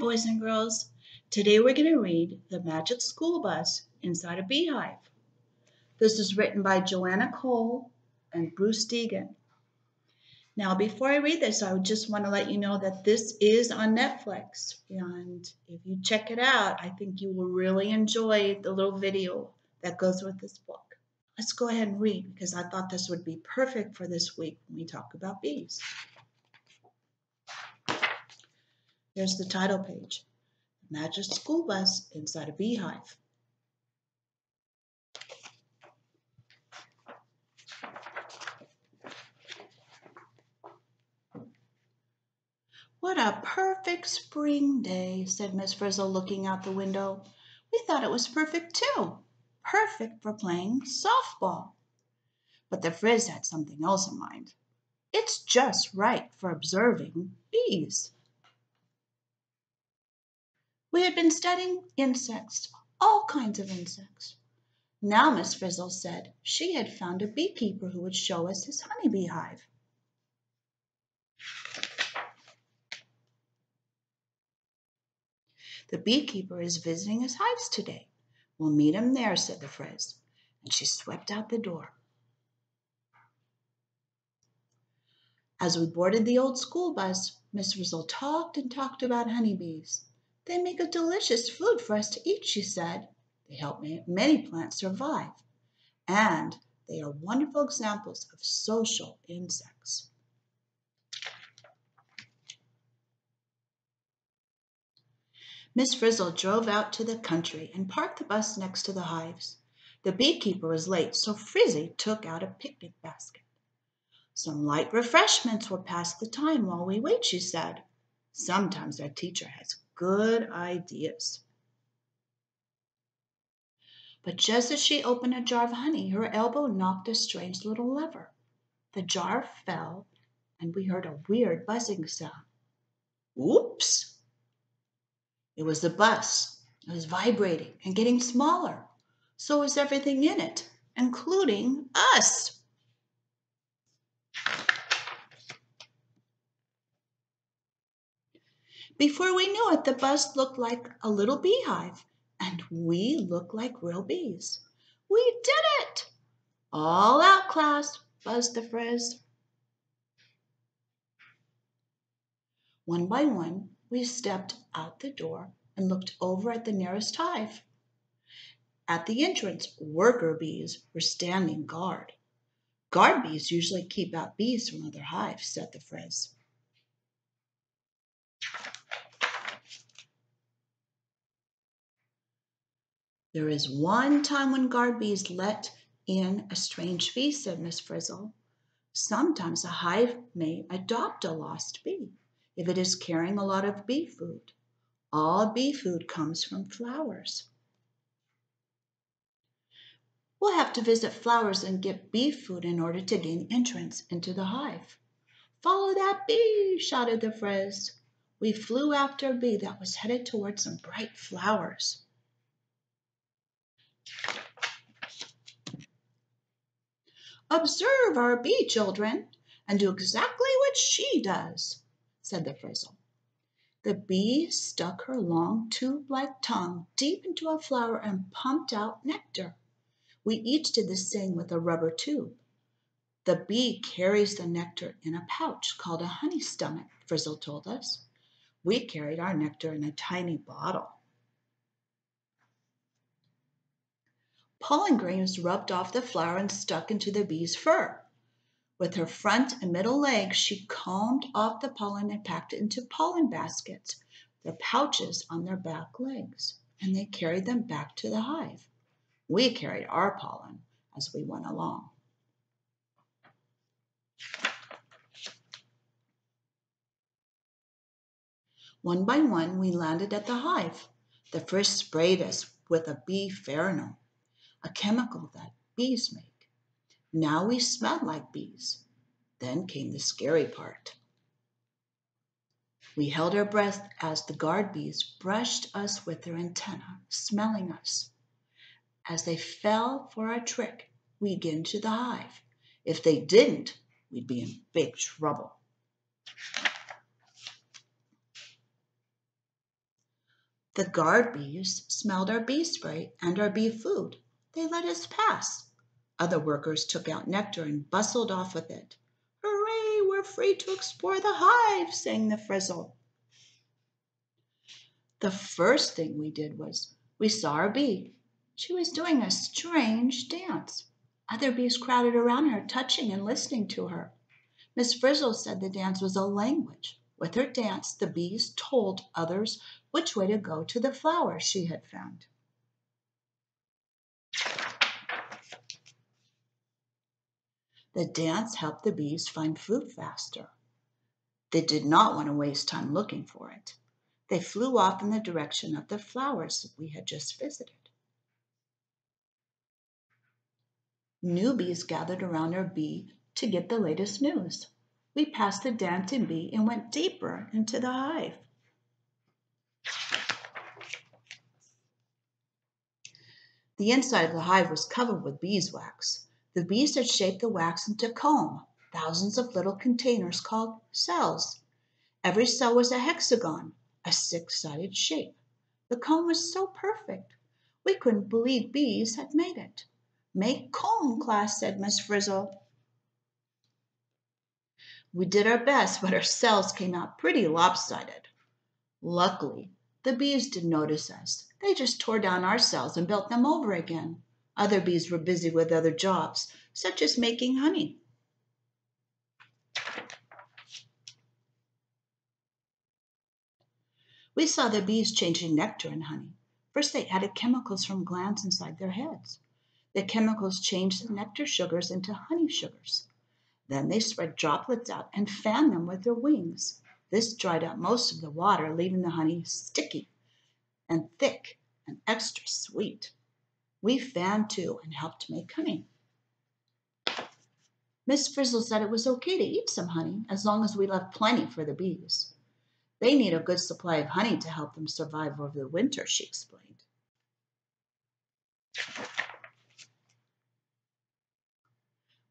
boys and girls. Today we're going to read The Magic School Bus Inside a Beehive. This is written by Joanna Cole and Bruce Deegan. Now, before I read this, I just want to let you know that this is on Netflix. And if you check it out, I think you will really enjoy the little video that goes with this book. Let's go ahead and read because I thought this would be perfect for this week when we talk about bees. Here's the title page. Magic School Bus Inside a Beehive. What a perfect spring day, said Miss Frizzle, looking out the window. We thought it was perfect too. Perfect for playing softball. But the Frizz had something else in mind. It's just right for observing bees. We had been studying insects, all kinds of insects. Now Miss Frizzle said she had found a beekeeper who would show us his honeybee hive. The beekeeper is visiting his hives today. We'll meet him there, said the Frizz, and she swept out the door. As we boarded the old school bus, Miss Frizzle talked and talked about honeybees. They make a delicious food for us to eat, she said. They help many plants survive, and they are wonderful examples of social insects. Miss Frizzle drove out to the country and parked the bus next to the hives. The beekeeper was late, so Frizzy took out a picnic basket. Some light refreshments will pass the time while we wait, she said. Sometimes our teacher has good ideas. But just as she opened a jar of honey, her elbow knocked a strange little lever. The jar fell, and we heard a weird buzzing sound. Oops! It was the bus. It was vibrating and getting smaller. So was everything in it, including us. Before we knew it, the bus looked like a little beehive, and we looked like real bees. We did it! All out, class, buzzed the Frizz. One by one, we stepped out the door and looked over at the nearest hive. At the entrance, worker bees were standing guard. Guard bees usually keep out bees from other hives, said the Frizz. There is one time when guard bees let in a strange bee, said Miss Frizzle. Sometimes a hive may adopt a lost bee if it is carrying a lot of bee food. All bee food comes from flowers. We'll have to visit flowers and get bee food in order to gain entrance into the hive. Follow that bee, shouted the Frizz. We flew after a bee that was headed towards some bright flowers. Observe our bee, children, and do exactly what she does, said the Frizzle. The bee stuck her long tube-like tongue deep into a flower and pumped out nectar. We each did the same with a rubber tube. The bee carries the nectar in a pouch called a honey stomach, Frizzle told us. We carried our nectar in a tiny bottle. Pollen grains rubbed off the flower and stuck into the bee's fur. With her front and middle legs, she combed off the pollen and packed it into pollen baskets, their pouches on their back legs, and they carried them back to the hive. We carried our pollen as we went along. One by one, we landed at the hive. The Frizz sprayed us with a bee pheromone, a chemical that bees make. Now we smelled like bees. Then came the scary part. We held our breath as the guard bees brushed us with their antennae, smelling us. As they fell for our trick, we'd get into the hive. If they didn't, we'd be in big trouble. The guard bees smelled our bee spray and our bee food. They let us pass. Other workers took out nectar and bustled off with it. Hooray, we're free to explore the hive, sang the Frizzle. The first thing we did was we saw our bee. She was doing a strange dance. Other bees crowded around her, touching and listening to her. Miss Frizzle said the dance was a language. With her dance, the bees told others which way to go to the flowers she had found. The dance helped the bees find food faster. They did not want to waste time looking for it. They flew off in the direction of the flowers we had just visited. New bees gathered around our bee to get the latest news. We passed the dancing bee and went deeper into the hive. The inside of the hive was covered with beeswax. The bees had shaped the wax into comb, thousands of little containers called cells. Every cell was a hexagon, a six-sided shape. The comb was so perfect, we couldn't believe bees had made it. Make comb, class, said Miss Frizzle. We did our best, but our cells came out pretty lopsided. Luckily, the bees didn't notice us. They just tore down our cells and built them over again. Other bees were busy with other jobs, such as making honey. We saw the bees changing nectar and honey. First, they added chemicals from glands inside their heads. The chemicals changed the nectar sugars into honey sugars. Then they spread droplets out and fanned them with their wings. This dried out most of the water, leaving the honey sticky and thick and extra sweet. We fanned too and helped make honey. Miss Frizzle said it was okay to eat some honey as long as we left plenty for the bees. They need a good supply of honey to help them survive over the winter, she explained.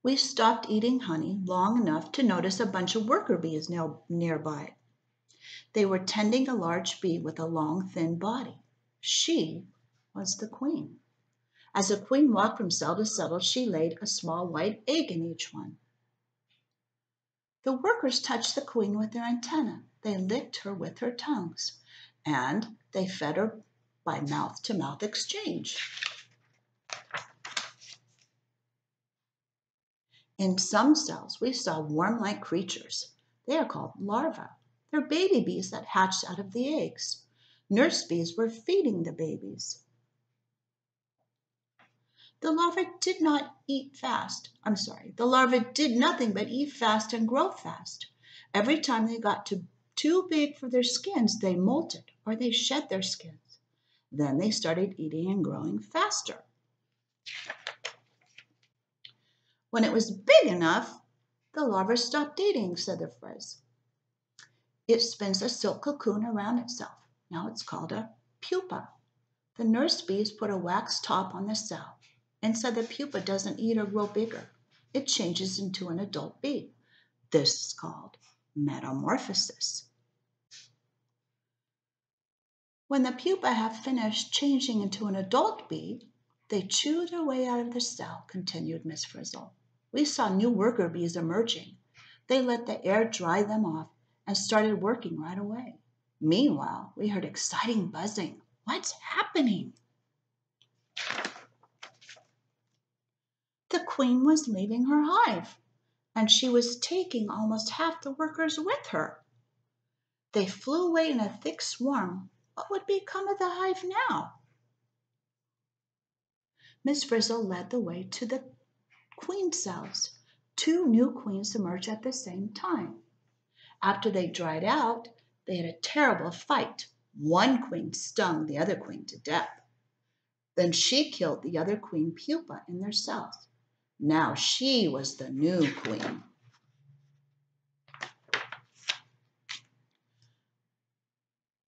We stopped eating honey long enough to notice a bunch of worker bees nearby. They were tending a large bee with a long, thin body. She was the queen. As the queen walked from cell to cell, she laid a small white egg in each one. The workers touched the queen with their antennae. They licked her with their tongues, and they fed her by mouth-to-mouth exchange. In some cells, we saw worm-like creatures. They are called larvae. They're baby bees that hatched out of the eggs. Nurse bees were feeding the babies. The larvae did nothing but eat fast and grow fast. Every time they got too big for their skins, they molted or they shed their skins. Then they started eating and growing faster. When it was big enough, the larva stopped eating, said the Frizz. It spins a silk cocoon around itself. Now it's called a pupa. The nurse bees put a wax top on the cell, and so the pupa doesn't eat or grow bigger. It changes into an adult bee. This is called metamorphosis. When the pupa have finished changing into an adult bee, they chew their way out of the cell, continued Miss Frizzle. We saw new worker bees emerging. They let the air dry them off and started working right away. Meanwhile, we heard exciting buzzing. What's happening? The queen was leaving her hive, and she was taking almost half the workers with her. They flew away in a thick swarm. What would become of the hive now? Miss Frizzle led the way to the queen cells. 2 new queens emerged at the same time. After they dried out, they had a terrible fight. One queen stung the other queen to death. Then she killed the other queen pupa in their cells. Now she was the new queen.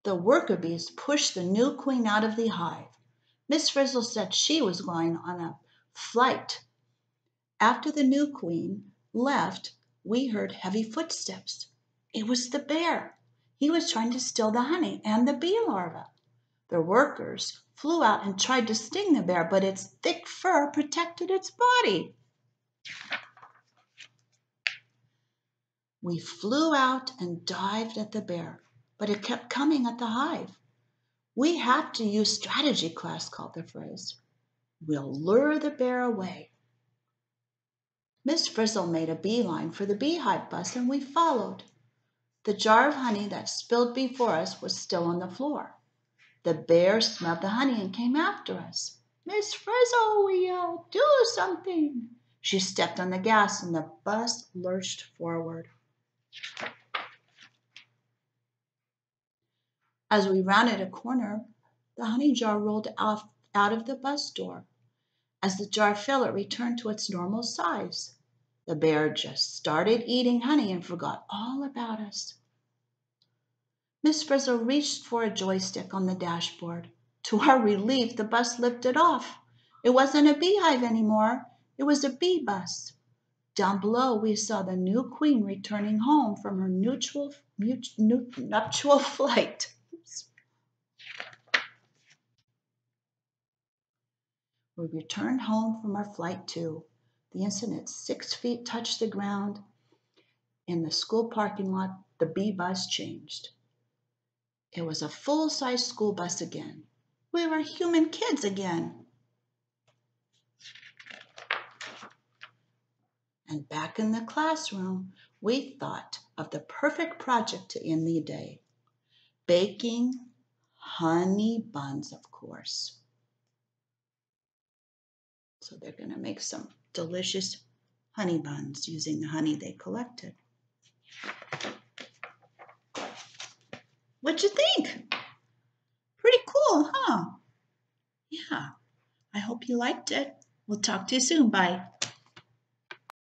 The worker bees pushed the new queen out of the hive. Miss Frizzle said she was going on a flight. After the new queen left, we heard heavy footsteps. It was the bear. He was trying to steal the honey and the bee larva. The workers flew out and tried to sting the bear, but its thick fur protected its body. We flew out and dived at the bear, but it kept coming at the hive. We have to use strategy, class called the phrase. We'll lure the bear away. Miss Frizzle made a beeline for the beehive bus and we followed. The jar of honey that spilled before us was still on the floor. The bear smelled the honey and came after us. Miss Frizzle, we yelled, do something. She stepped on the gas and the bus lurched forward. As we rounded a corner, the honey jar rolled out of the bus door. As the jar fell, it returned to its normal size. The bear just started eating honey and forgot all about us. Miss Frizzle reached for a joystick on the dashboard. To our relief, the bus lifted off. It wasn't a beehive anymore. It was a bee bus. Down below, we saw the new queen returning home from her nuptial flight. We returned home from our flight too. The instant its 6 feet touched the ground in the school parking lot, the bee bus changed. It was a full-size school bus again. We were human kids again. And back in the classroom, we thought of the perfect project to end the day. Baking honey buns, of course. So they're going to make some delicious honey buns using the honey they collected. What'd you think? Pretty cool, huh? Yeah, I hope you liked it. We'll talk to you soon. Bye.